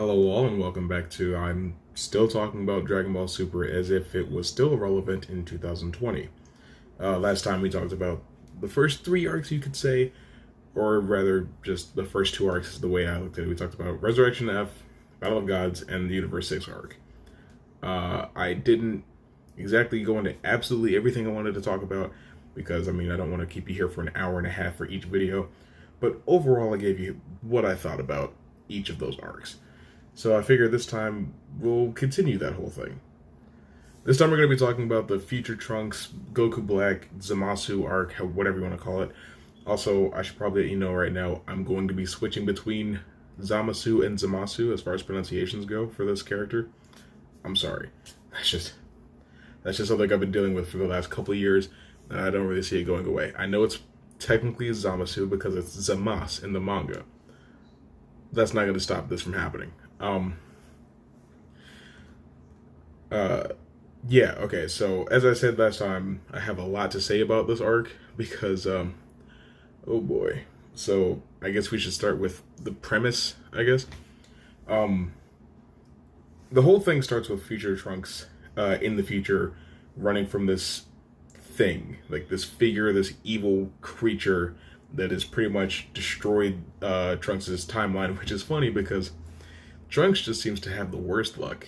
Hello all and welcome back to I'm still talking about Dragon Ball Super as if it was still relevant in 2020. Last time we talked about the first three arcs, you could say, or rather just the first two arcs is the way I looked at it. We talked about Resurrection F, Battle of Gods, and the Universe 6 arc. I didn't exactly go into absolutely everything I wanted to talk about because, I don't want to keep you here for an hour and a half for each video, but overall I gave you what I thought about each of those arcs. So I figured this time we'll continue that whole thing. This time we're going to be talking about the Future Trunks, Goku Black, Zamasu arc, whatever you want to call it. Also, I should probably let you know right now, I'm going to be switching between Zamasu and Zamasu as far as pronunciations go for this character. I'm sorry. That's just something I've been dealing with for the last couple of years, and I don't really see it going away. I know it's technically Zamasu because it's Zamas in the manga. That's not going to stop this from happening. Yeah, okay, so as I said last time, I have a lot to say about this arc because, oh boy. So, I guess we should start with the premise, I guess. The whole thing starts with Future Trunks, in the future, running from this thing, like this figure, this evil creature that has pretty much destroyed, Trunks' timeline, which is funny because Trunks just seems to have the worst luck.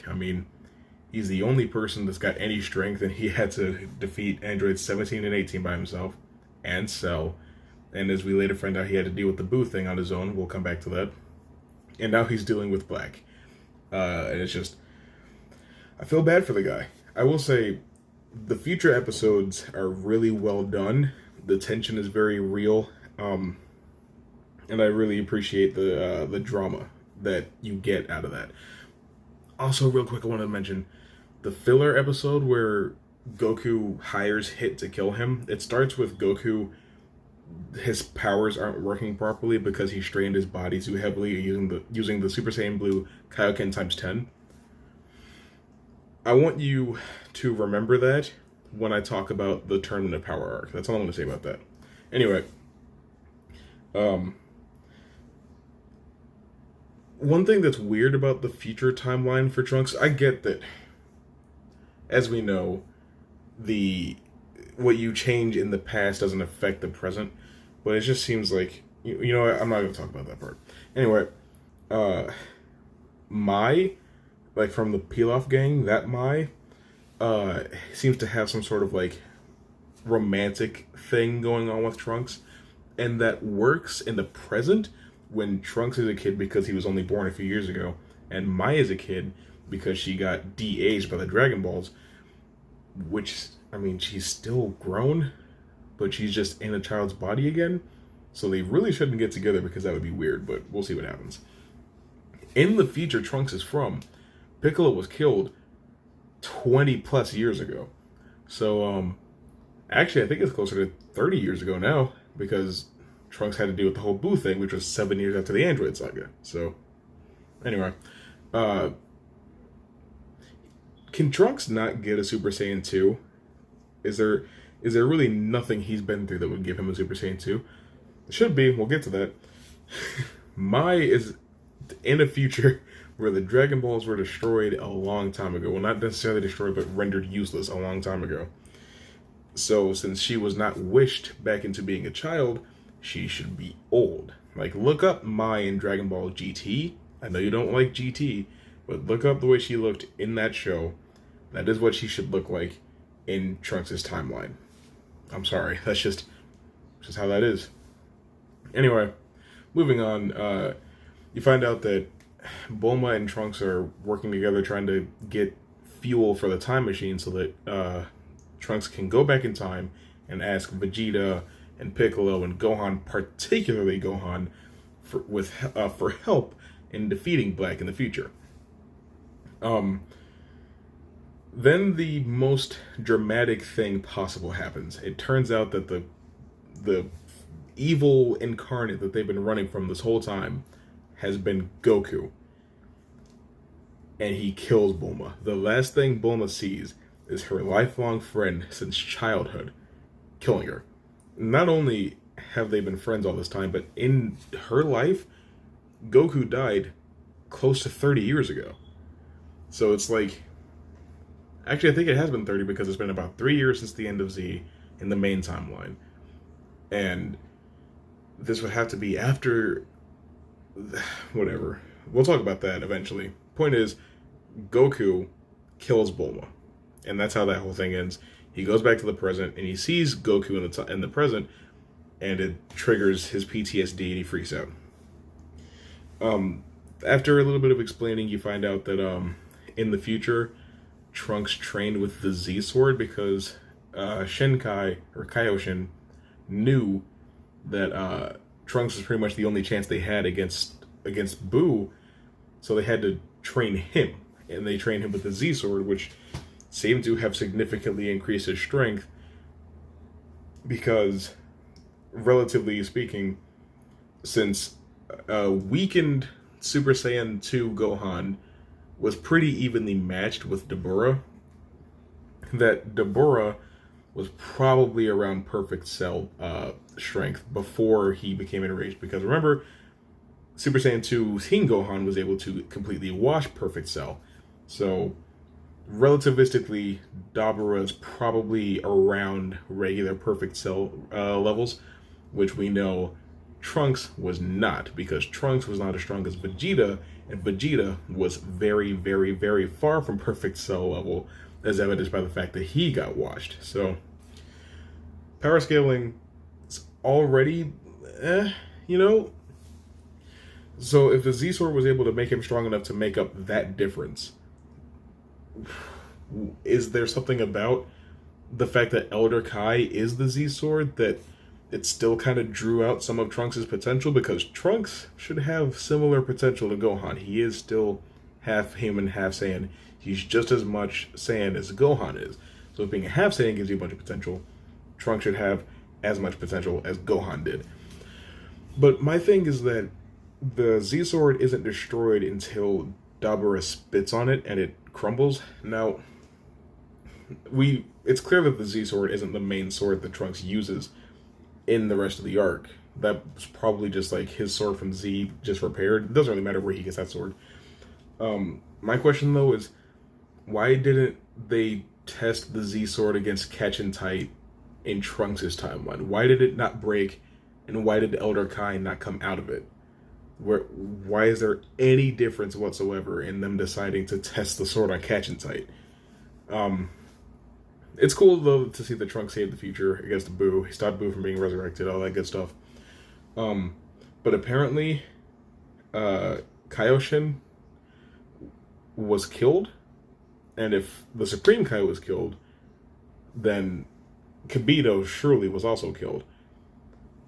He's the only person that's got any strength, and he had to defeat androids 17 and 18 by himself, and Cell. And as we later find out, he had to deal with the Boo thing on his own. We'll come back to that. And now he's dealing with Black. And it's just, I feel bad for the guy. I will say, the future episodes are really well done. The tension is very real. And I really appreciate the drama that you get out of that. Also, real quick, I want to mention the filler episode where Goku hires Hit to kill him. It starts with Goku, his powers aren't working properly because he strained his body too heavily using the Super Saiyan Blue Kaioken times 10. I want you to remember that when I talk about the Tournament of Power arc. That's all I'm going to say about that. Anyway, one thing that's weird about the future timeline for Trunks, I get that, as we know, what you change in the past doesn't affect the present, but it just seems like, you know what, I'm not going to talk about that part. Anyway, Mai, like from the Pilaf gang, that Mai, seems to have some sort of like romantic thing going on with Trunks, and that works in the present when Trunks is a kid because he was only born a few years ago, and Mai is a kid because she got de-aged by the Dragon Balls, which, she's still grown, but she's just in a child's body again, so they really shouldn't get together because that would be weird, but we'll see what happens. In the future Trunks is from, Piccolo was killed 20 plus years ago. So, actually I think it's closer to 30 years ago now, because Trunks had to deal with the whole Boo thing, which was 7 years after the Android saga. So, anyway. Can Trunks not get a Super Saiyan 2? Is there really nothing he's been through that would give him a Super Saiyan 2? It should be. We'll get to that. Mai is in a future where the Dragon Balls were destroyed a long time ago. Well, not necessarily destroyed, but rendered useless a long time ago. So, since she was not wished back into being a child, she should be old. Like, look up Mai in Dragon Ball GT. I know you don't like GT, but look up the way she looked in that show. That is what she should look like in Trunks' timeline. I'm sorry, that's just how that is. Anyway, moving on, you find out that Bulma and Trunks are working together trying to get fuel for the time machine so that Trunks can go back in time and ask Vegeta and Piccolo and Gohan, particularly Gohan, for help in defeating Black in the future. Then the most dramatic thing possible happens. It turns out that the evil incarnate that they've been running from this whole time has been Goku. And he kills Bulma. The last thing Bulma sees is her lifelong friend since childhood killing her. Not only have they been friends all this time, but in her life, Goku died close to 30 years ago. So it's like, actually, I think it has been 30 because it's been about 3 years since the end of Z in the main timeline. And this would have to be after, whatever. We'll talk about that eventually. Point is, Goku kills Bulma. And that's how that whole thing ends. He goes back to the present, and he sees Goku in the present, and it triggers his PTSD, and he freaks out. After a little bit of explaining, you find out that in the future, Trunks trained with the Z Sword because Shinkai, or Kaioshin, knew that Trunks was pretty much the only chance they had against Buu, so they had to train him, and they trained him with the Z Sword, which seemed to have significantly increased his strength because, relatively speaking, since weakened Super Saiyan 2 Gohan was pretty evenly matched with Dabura, that Dabura was probably around perfect cell strength before he became enraged. Because remember, Super Saiyan 2 Teen Gohan was able to completely wash perfect cell. So, relativistically, Dabura is probably around regular perfect cell levels, which we know Trunks was not, because Trunks was not as strong as Vegeta, and Vegeta was very, very, very far from perfect cell level, as evidenced by the fact that he got washed. So, power scaling is already, you know. So if the Z-Sword was able to make him strong enough to make up that difference, is there something about the fact that Elder Kai is the Z-Sword that it still kind of drew out some of Trunks' potential? Because Trunks should have similar potential to Gohan. He is still half human, half Saiyan. He's just as much Saiyan as Gohan is. So if being a half Saiyan gives you a bunch of potential, Trunks should have as much potential as Gohan did. But my thing is that the Z-Sword isn't destroyed until Dabura spits on it and it crumbles. Now, it's clear that the Z-Sword isn't the main sword that Trunks uses in the rest of the arc. That was probably just like his sword from Z, just repaired. It doesn't really matter where he gets that sword. My question though is, why didn't they test the Z-Sword against Catch and Tight in Trunks' timeline? Why did it not break, and why did Elder Kai not come out of it? Why is there any difference whatsoever in them deciding to test the sword on Catch and Tight? It's cool though to see that Trunks saved the future against Buu. He stopped Buu from being resurrected, all that good stuff. But apparently, Kaioshin was killed, and if the Supreme Kai was killed, then Kibito surely was also killed.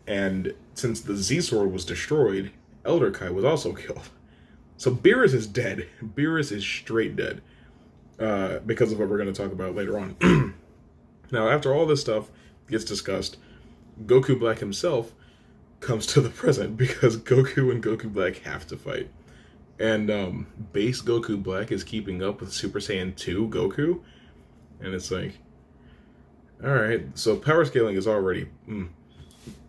And since the Z-Sword was destroyed, Elder Kai was also killed. So Beerus is dead. Beerus is straight dead. Because of what we're going to talk about later on. Now, after all this stuff gets discussed, Goku Black himself comes to the present because Goku and Goku Black have to fight. And base Goku Black is keeping up with Super Saiyan 2 Goku. And it's like, alright, so power scaling is already...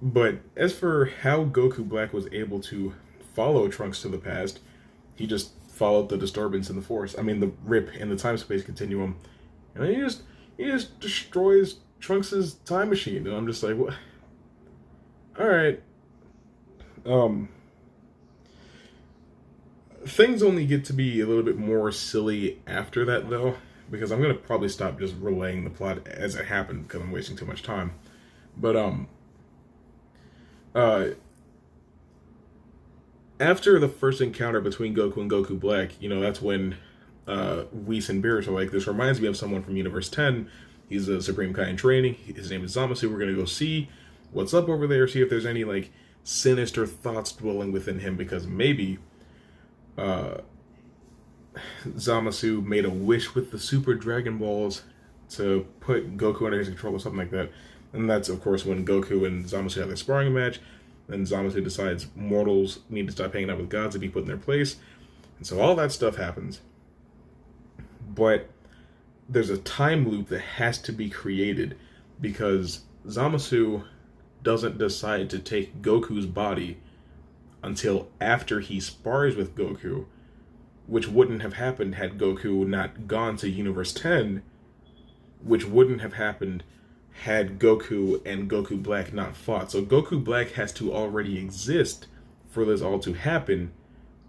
But as for how Goku Black was able to follow Trunks to the past, he just followed the disturbance in the Force. I mean, the rip in the time-space continuum. And then he just destroys Trunks' time machine. And I'm just like, what? Alright. Things only get to be a little bit more silly after that, though. Because I'm going to probably stop just relaying the plot as it happened, because I'm wasting too much time. But, after the first encounter between Goku and Goku Black, you know, that's when Whis and Beerus are like, this reminds me of someone from Universe 10. He's a Supreme Kai in training. His name is Zamasu. We're going to go see what's up over there, see if there's any, like, sinister thoughts dwelling within him, because maybe Zamasu made a wish with the Super Dragon Balls to put Goku under his control or something like that. And that's, of course, when Goku and Zamasu have their sparring match. Then Zamasu decides mortals need to stop hanging out with gods to be put in their place. And so all that stuff happens. But there's a time loop that has to be created because Zamasu doesn't decide to take Goku's body until after he spars with Goku which wouldn't have happened had Goku not gone to Universe 10, which wouldn't have happened had Goku and Goku Black not fought. So Goku Black has to already exist for this all to happen,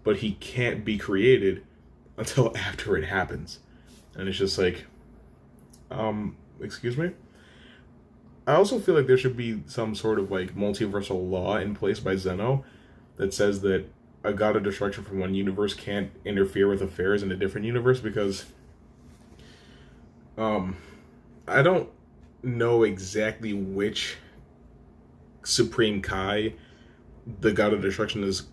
but he can't be created until after it happens. And it's just like, excuse me? I also feel like there should be some sort of like multiversal law in place by Zeno that says that a god of destruction from one universe can't interfere with affairs in a different universe, because I don't know exactly which Supreme Kai the god of destruction is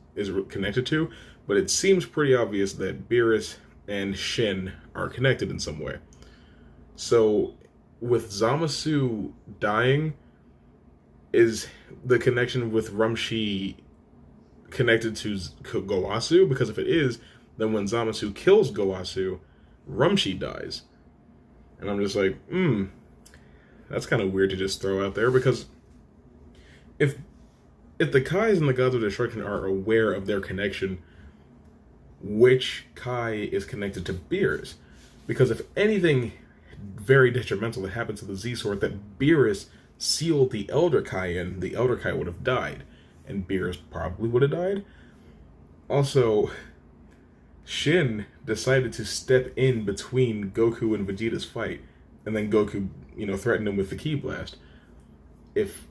connected to, but it seems pretty obvious that Beerus and Shin are connected in some way. So with Zamasu dying, is the connection with Rumshi connected to Gowasu? Because if it is, then when Zamasu kills Gowasu, Rumshi dies. And I'm just like, that's kind of weird to just throw out there, because if the Kais and the Gods of Destruction are aware of their connection, which Kai is connected to Beerus? Because if anything very detrimental that happened to the Z-Sword that Beerus sealed the Elder Kai in, the Elder Kai would have died, and Beerus probably would have died. Also, Shin decided to step in between Goku and Vegeta's fight, and then Goku, threatened him with the Ki Blast. If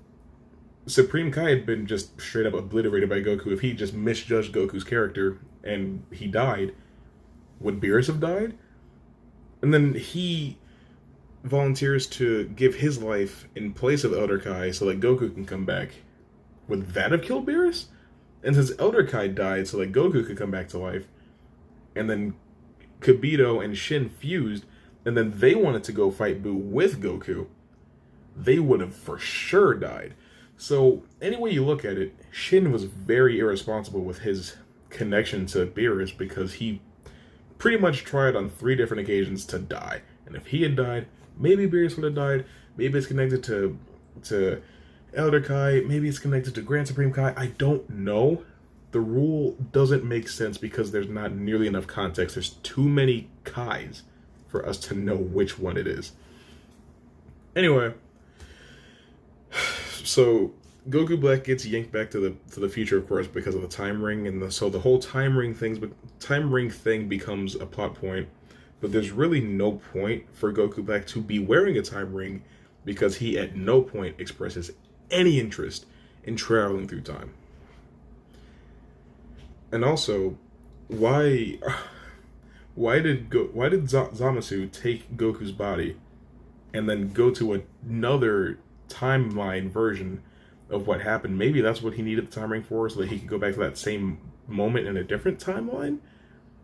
Supreme Kai had been just straight up obliterated by Goku, if he just misjudged Goku's character and he died, would Beerus have died? And then he volunteers to give his life in place of Elder Kai so that Goku can come back. Would that have killed Beerus? And since Elder Kai died so that Goku could come back to life, and then Kibito and Shin fused, and then they wanted to go fight Buu with Goku, they would have for sure died. So, any way you look at it, Shin was very irresponsible with his connection to Beerus, because he pretty much tried on 3 different occasions to die. And if he had died, maybe Beerus would have died. Maybe it's connected to Elder Kai. Maybe it's connected to Grand Supreme Kai. I don't know. The rule doesn't make sense because there's not nearly enough context. There's too many Kais for us to know which one it is. Anyway, so Goku Black gets yanked back to the future, of course, because of the time ring, and so the whole time ring thing becomes a plot point. But there's really no point for Goku Black to be wearing a time ring, because he at no point expresses any interest in traveling through time. And also, why did Zamasu take Goku's body and then go to another timeline version of what happened? Maybe that's what he needed the time ring for, so that he could go back to that same moment in a different timeline?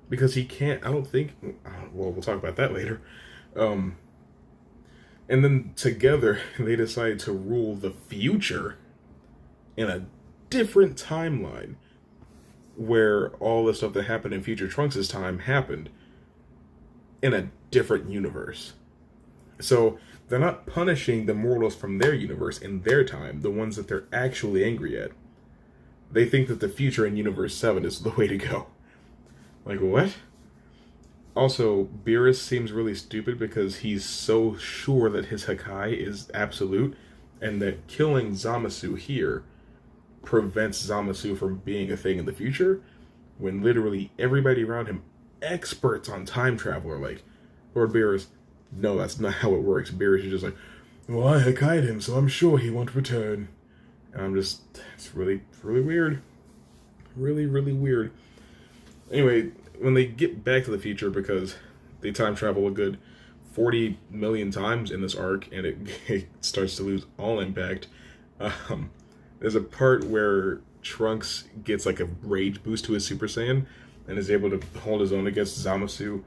Because he can't, I don't think, well, we'll talk about that later. And then together, they decided to rule the future in a different timeline, where all the stuff that happened in Future Trunks' time happened in a different universe. So they're not punishing the mortals from their universe in their time, the ones that they're actually angry at. They think that the future in Universe 7 is the way to go. Like, what? Also, Beerus seems really stupid because he's so sure that his Hakai is absolute, and that killing Zamasu here prevents Zamasu from being a thing in the future, when literally everybody around him, experts on time travel, are like, Lord Beerus, no, that's not how it works. Beerus is just like, well, I Hakai'd him, so I'm sure he won't return. And I'm just, it's really, really weird. Really, really weird. Anyway, when they get back to the future, because they time travel a good 40 million times in this arc, and it starts to lose all impact, there's a part where Trunks gets like a rage boost to his Super Saiyan, and is able to hold his own against Zamasu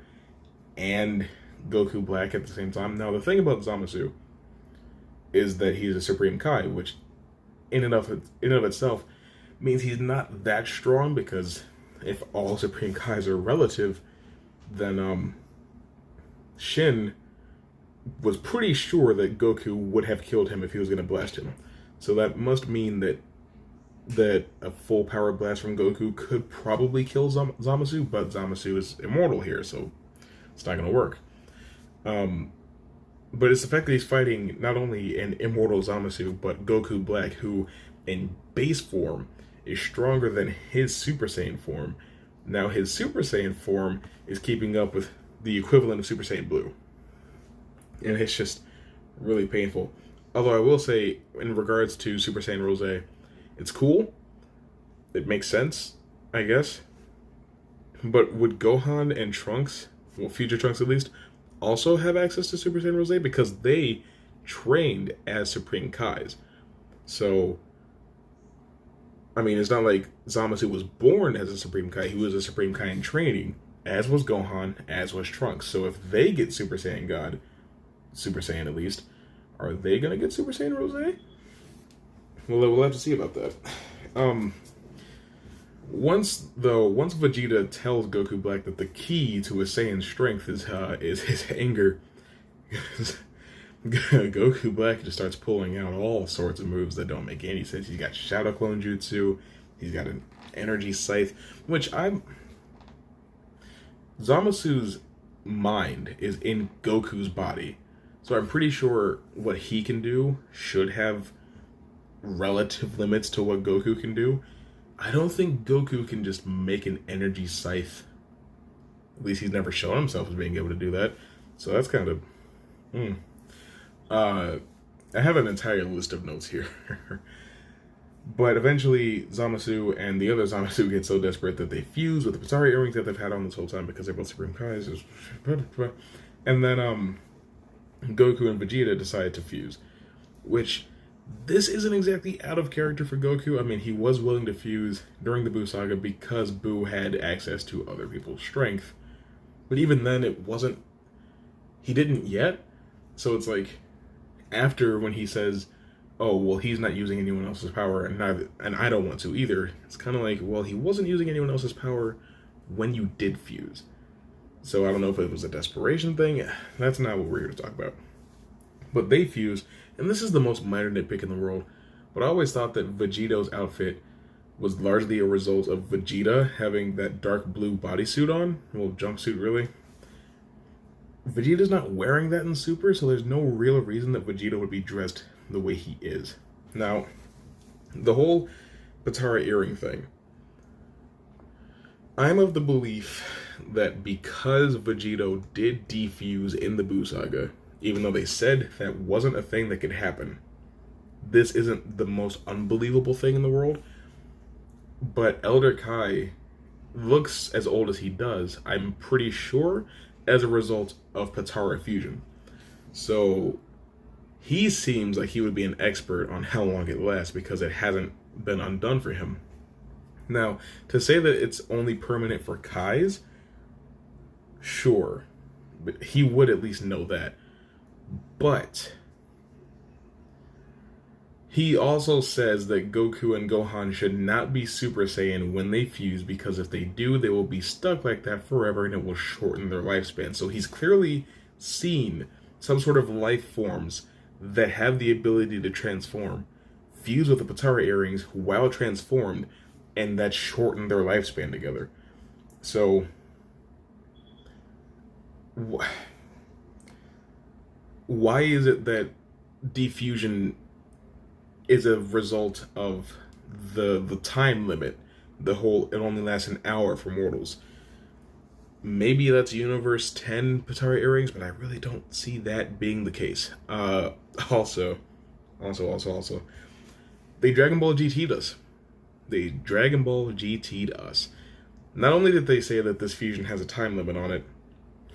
and Goku Black at the same time. Now, the thing about Zamasu is that he's a Supreme Kai, which in and of itself means he's not that strong, because if all Supreme Kais are relative, then Shin was pretty sure that Goku would have killed him if he was going to blast him. So that must mean that that a full power blast from Goku could probably kill Zamasu, but Zamasu is immortal here, so it's not going to work. But it's the fact that he's fighting not only an immortal Zamasu, but Goku Black, who in base form is stronger than his Super Saiyan form. Now his Super Saiyan form is keeping up with the equivalent of Super Saiyan Blue. And it's just really painful. Although I will say, in regards to Super Saiyan Rose, it's cool. It makes sense, I guess. But would Gohan and Trunks, well, future Trunks at least, also have access to Super Saiyan Rose? Because they trained as Supreme Kais. So, I mean, it's not like Zamasu was born as a Supreme Kai. He was a Supreme Kai in training, as was Gohan, as was Trunks. So if they get Super Saiyan God, Super Saiyan at least, are they going to get Super Saiyan Rose? Well, we'll have to see about that. Once Vegeta tells Goku Black that the key to his Saiyan strength is his anger, Goku Black just starts pulling out all sorts of moves that don't make any sense. He's got Shadow Clone Jutsu, he's got an Energy Scythe, Zamasu's mind is in Goku's body, so I'm pretty sure what he can do should have relative limits to what Goku can do. I don't think Goku can just make an Energy Scythe. At least he's never shown himself as being able to do that. So that's kind of... I have an entire list of notes here. But eventually, Zamasu and the other Zamasu get so desperate that they fuse with the Patari earrings that they've had on this whole time because they're both Supreme Kais. And then Goku and Vegeta decide to fuse. Which... this isn't exactly out of character for Goku. I mean, he was willing to fuse during the Buu saga because Buu had access to other people's strength. But even then, it wasn't... he didn't yet. So it's like, after when he says, oh, well, he's not using anyone else's power, and I don't want to either, it's kind of like, well, he wasn't using anyone else's power when you did fuse. So I don't know if it was a desperation thing. That's not what we're here to talk about. But they fuse... and this is the most minor nitpick in the world, but I always thought that Vegito's outfit was largely a result of Vegeta having that dark blue bodysuit on. Well, jumpsuit, really. Vegeta's not wearing that in Super, so there's no real reason that Vegeta would be dressed the way he is. Now, the whole Patara earring thing. I'm of the belief that because Vegito did defuse in the Buu saga, even though they said that wasn't a thing that could happen, this isn't the most unbelievable thing in the world. But Elder Kai looks as old as he does, I'm pretty sure, as a result of Patara fusion. So he seems like he would be an expert on how long it lasts because it hasn't been undone for him. Now, to say that it's only permanent for Kais, sure, but he would at least know that. But he also says that Goku and Gohan should not be Super Saiyan when they fuse, because if they do, they will be stuck like that forever and it will shorten their lifespan. So he's clearly seen some sort of life forms that have the ability to transform, fuse with the Patara earrings while transformed, and that shorten their lifespan together. So... why is it that defusion is a result of the time limit? The whole, it only lasts an hour for mortals. Maybe that's Universe 10 Patara earrings, but I really don't see that being the case. Also, they Dragon Ball GT'd us. They Dragon Ball GT'd us. Not only did they say that this fusion has a time limit on it,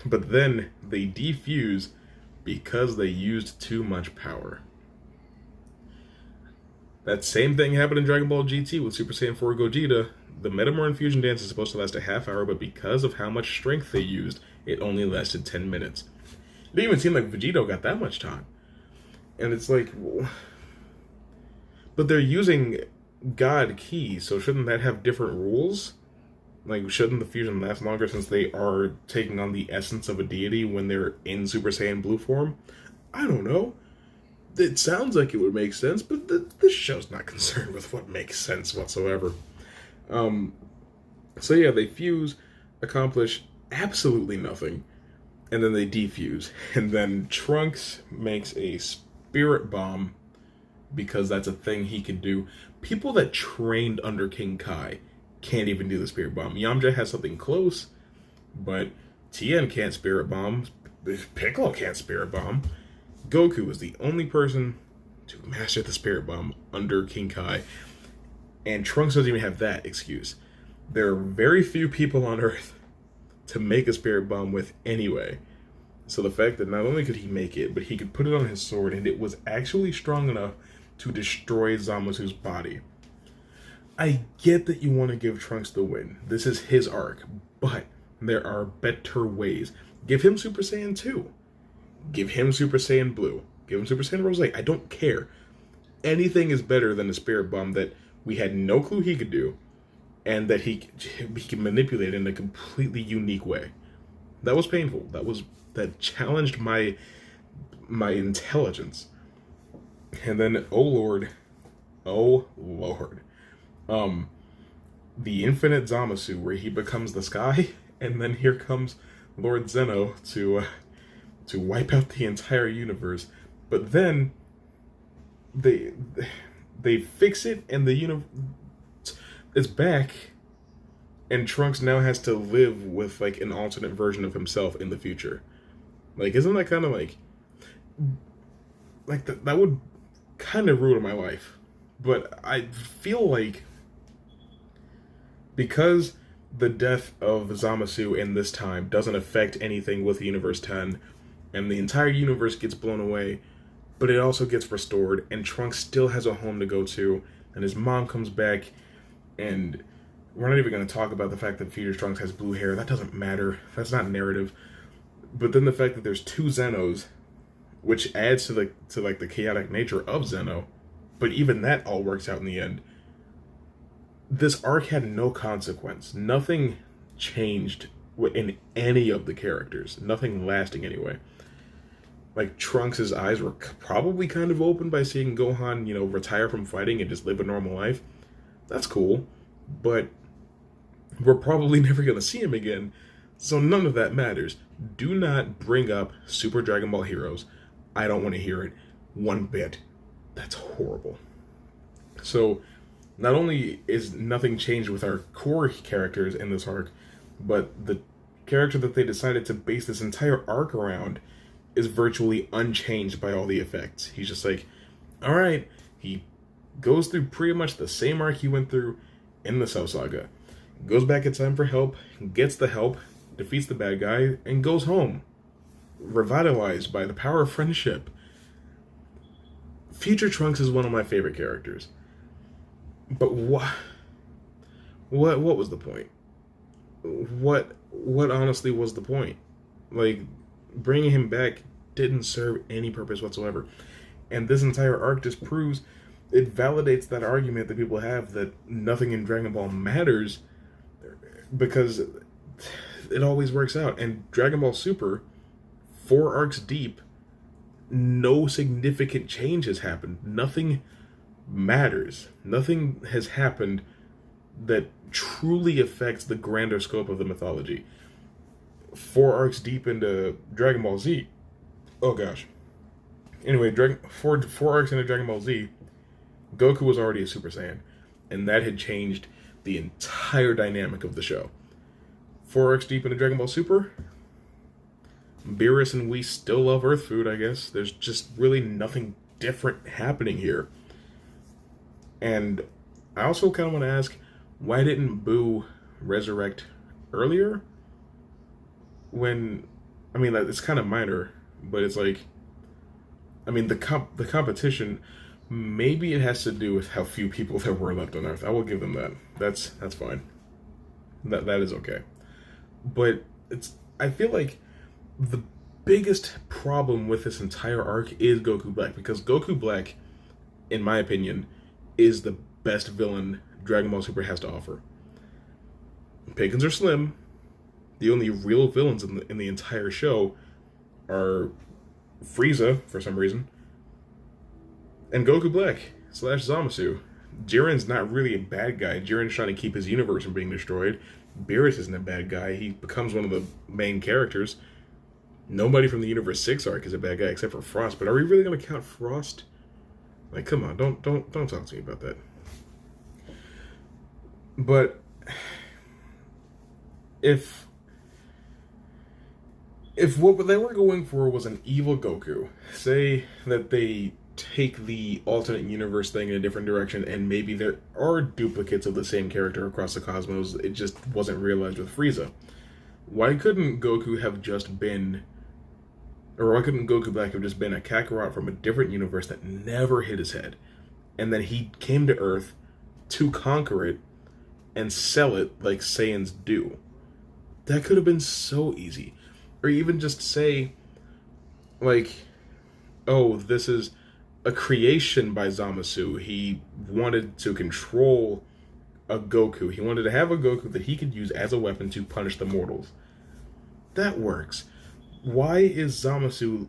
but then they defuse because they used too much power. That same thing happened in Dragon Ball GT with Super Saiyan 4 Gogeta. The Metamorph fusion dance is supposed to last a half hour, but because of how much strength they used, it only lasted 10 minutes. It didn't even seem like Vegito got that much time. And it's like, well, but they're using God Ki, so shouldn't that have different rules? Like, shouldn't the fusion last longer since they are taking on the essence of a deity when they're in Super Saiyan Blue form? I don't know. it sounds like it would make sense, but this show's not concerned with what makes sense whatsoever. So yeah, they fuse, accomplish absolutely nothing, and then they defuse. And then Trunks makes a spirit bomb because that's a thing he can do. People that trained under King Kai can't even do the spirit bomb. Yamcha has something close, but Tien can't spirit bomb. Piccolo can't spirit bomb. Goku is the only person to master the spirit bomb under King Kai, and Trunks doesn't even have that excuse. There are very few people on Earth to make a spirit bomb with anyway. So the fact that not only could he make it, but he could put it on his sword, and it was actually strong enough to destroy Zamasu's body. I get that you want to give Trunks the win. This is his arc, but there are better ways. Give him Super Saiyan 2. Give him Super Saiyan Blue. Give him Super Saiyan Rose. I don't care. Anything is better than a spirit bomb that we had no clue he could do, and that he can manipulate in a completely unique way. That was painful. That challenged my intelligence. And then, oh lord, the infinite Zamasu, where he becomes the sky, and then here comes Lord Zeno to wipe out the entire universe. But then they fix it, and the universe is back, and Trunks now has to live with like an alternate version of himself in the future. Like, isn't that kind of like that would kind of ruin my life? But I feel like because the death of Zamasu in this time doesn't affect anything with Universe 10, and the entire universe gets blown away, but it also gets restored, and Trunks still has a home to go to, and his mom comes back, and we're not even going to talk about the fact that Future Trunks has blue hair. That doesn't matter. That's not narrative. But then the fact that there's two Zenos, which adds to the chaotic nature of Zeno, but even that all works out in the end. This arc had no consequence. Nothing changed in any of the characters. Nothing lasting anyway. Like, Trunks' eyes were probably kind of open by seeing Gohan, retire from fighting and just live a normal life. That's cool. But we're probably never going to see him again, so none of that matters. Do not bring up Super Dragon Ball Heroes. I don't want to hear it one bit. That's horrible. So, not only is nothing changed with our core characters in this arc, but the character that they decided to base this entire arc around is virtually unchanged by all the effects. He's just like, alright, he goes through pretty much the same arc he went through in the Cell Saga. Goes back in time for help, gets the help, defeats the bad guy, and goes home. Revitalized by the power of friendship. Future Trunks is one of my favorite characters. But what was the point? What honestly was the point? Like, bringing him back didn't serve any purpose whatsoever. And this entire arc just proves, it validates that argument that people have that nothing in Dragon Ball matters, because it always works out. And Dragon Ball Super, 4 arcs deep, no significant change has happened. Nothing matters. Nothing has happened that truly affects the grander scope of the mythology. 4 arcs deep into Dragon Ball Z. Oh gosh. Anyway, four arcs into Dragon Ball Z, Goku was already a Super Saiyan, and that had changed the entire dynamic of the show. 4 arcs deep into Dragon Ball Super, Beerus and we still love Earth food, I guess. There's just really nothing different happening here. And I also kind of want to ask, why didn't Boo resurrect earlier? It's kind of minor, but it's like, the competition, maybe it has to do with how few people there were left on Earth. I will give them that. That's fine. That is okay. But I feel like the biggest problem with this entire arc is Goku Black, because Goku Black, in my opinion, is the best villain Dragon Ball Super has to offer. Pickings are slim. The only real villains in the entire show are Frieza, for some reason, And Goku Black / Zamasu. Jiren's not really a bad guy. Jiren's trying to keep his universe from being destroyed. Beerus isn't a bad guy. He becomes one of the main characters. Nobody from the Universe 6 arc is a bad guy except for Frost. But are we really going to count Frost? Like, come on, don't talk to me about that. But if what they were going for was an evil Goku, say that they take the alternate universe thing in a different direction, and maybe there are duplicates of the same character across the cosmos, it just wasn't realized with Frieza. Why couldn't Goku have just been, or why couldn't Goku Black have just been a Kakarot from a different universe that never hit his head, and then he came to Earth to conquer it and sell it like Saiyans do? That could have been so easy. Or even just say, like, oh, this is a creation by Zamasu. He wanted to control a Goku. He wanted to have a Goku that he could use as a weapon to punish the mortals. That works. Why is Zamasu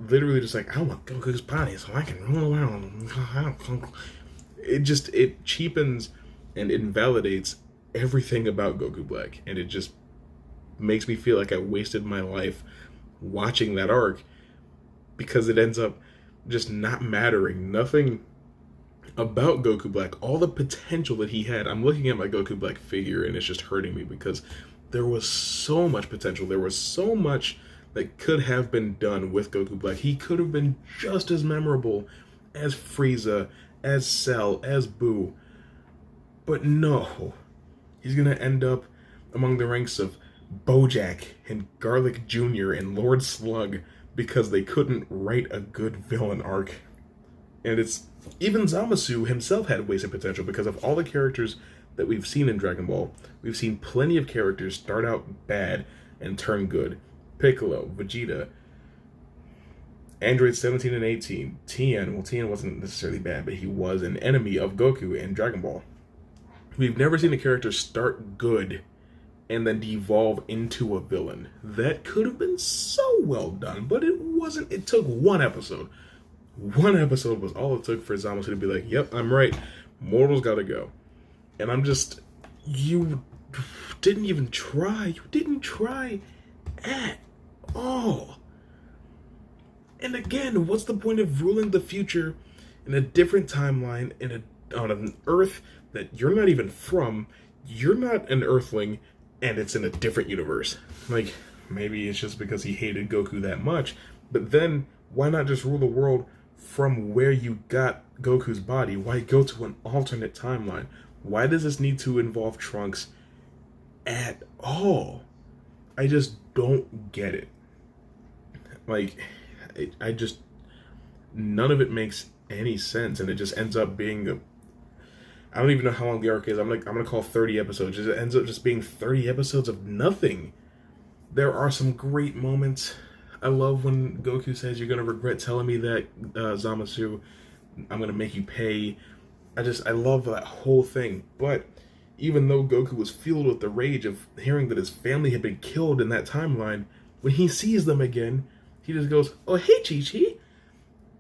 literally just like, I want Goku's body so I can roll around? It cheapens and invalidates everything about Goku Black. And it just makes me feel like I wasted my life watching that arc, because it ends up just not mattering. Nothing about Goku Black, all the potential that he had. I'm looking at my Goku Black figure and it's just hurting me, because there was so much potential. There was so much that could have been done with Goku Black. He could have been just as memorable as Frieza, as Cell, as Boo. But no, he's gonna end up among the ranks of Bojack and Garlic Jr. and Lord Slug because they couldn't write a good villain arc. And it's, even Zamasu himself had wasted potential, because of all the characters that we've seen in Dragon Ball, we've seen plenty of characters start out bad and turn good. Piccolo, Vegeta, Android 17 and 18, Tien. Well, Tien wasn't necessarily bad, but he was an enemy of Goku in Dragon Ball. We've never seen a character start good and then devolve into a villain. That could have been so well done, but it wasn't. It took one episode. One episode was all it took for Zamasu to be like, yep, I'm right. Mortals gotta go. And I'm just, you didn't even try. You didn't try at all. And again, what's the point of ruling the future in a different timeline, on an Earth that you're not even from? You're not an Earthling, and it's in a different universe. Like, maybe it's just because he hated Goku that much, but then why not just rule the world from where you got Goku's body? Why go to an alternate timeline? Why does this need to involve Trunks at all? I just don't get it. Like, I just, none of it makes any sense, and it just ends up being I don't even know how long the arc is. I'm gonna call 30 episodes. It ends up just being 30 episodes of nothing. There are some great moments. I love when Goku says, "You're gonna regret telling me that, Zamasu. I'm gonna make you pay." I love that whole thing. But even though Goku was filled with the rage of hearing that his family had been killed in that timeline, when he sees them again, he just goes, "Oh, hey, Chi-Chi."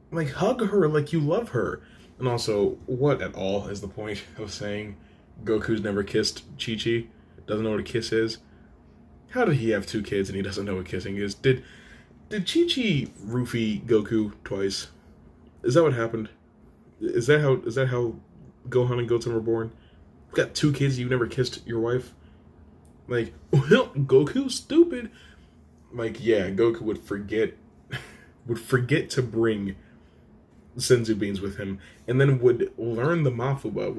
Like, hug her like you love her. And also, what at all is the point of saying Goku's never kissed Chi-Chi? Doesn't know what a kiss is? How did he have 2 kids and he doesn't know what kissing is? Did Chi-Chi roofie Goku twice? Is that what happened? Is that how Gohan and Goten were born? You've got 2 kids, you've never kissed your wife? Like, well, Goku's stupid. Like, yeah, Goku would forget to bring senzu beans with him, and then would learn the Mafuba,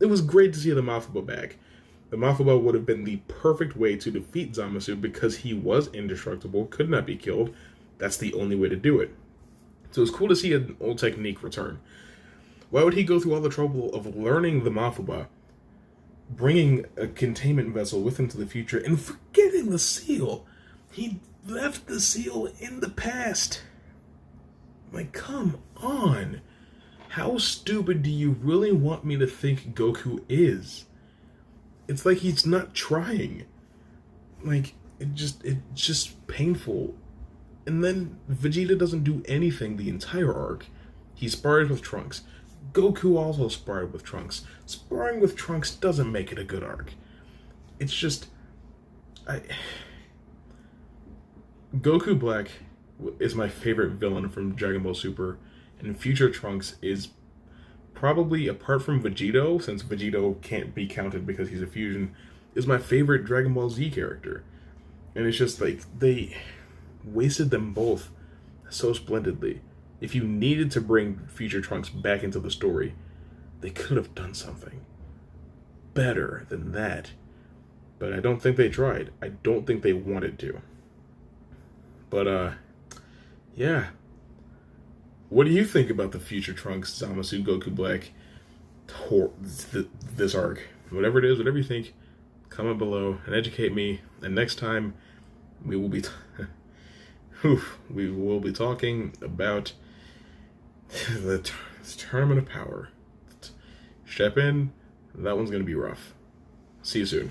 it was great to see the Mafuba back. The Mafuba would have been the perfect way to defeat Zamasu, because he was indestructible, could not be killed. That's the only way to do it. So it's cool to see an old technique return. Why would he go through all the trouble of learning the Mafuba, bringing a containment vessel with him to the future, and forgetting the seal? He left the seal in the past. Like, come on. How stupid do you really want me to think Goku is? It's like he's not trying. Like, it's just painful. And then Vegeta doesn't do anything the entire arc. He sparred with Trunks. Goku also sparred with Trunks. Sparring with Trunks doesn't make it a good arc. It's just, Goku Black is my favorite villain from Dragon Ball Super, and future Trunks is probably, apart from Vegito, since Vegito can't be counted because he's a fusion, is my favorite Dragon Ball Z character. And it's just like, they wasted them both so splendidly. If you needed to bring future Trunks back into the story, they could have done something better than that. But I don't think they tried. I don't think they wanted to. But, yeah. What do you think about the future Trunks, Zamasu, Goku Black, this arc? Whatever it is, whatever you think, comment below and educate me. And next time, we will be talking about the Tournament of Power. Step in. That one's going to be rough. See you soon.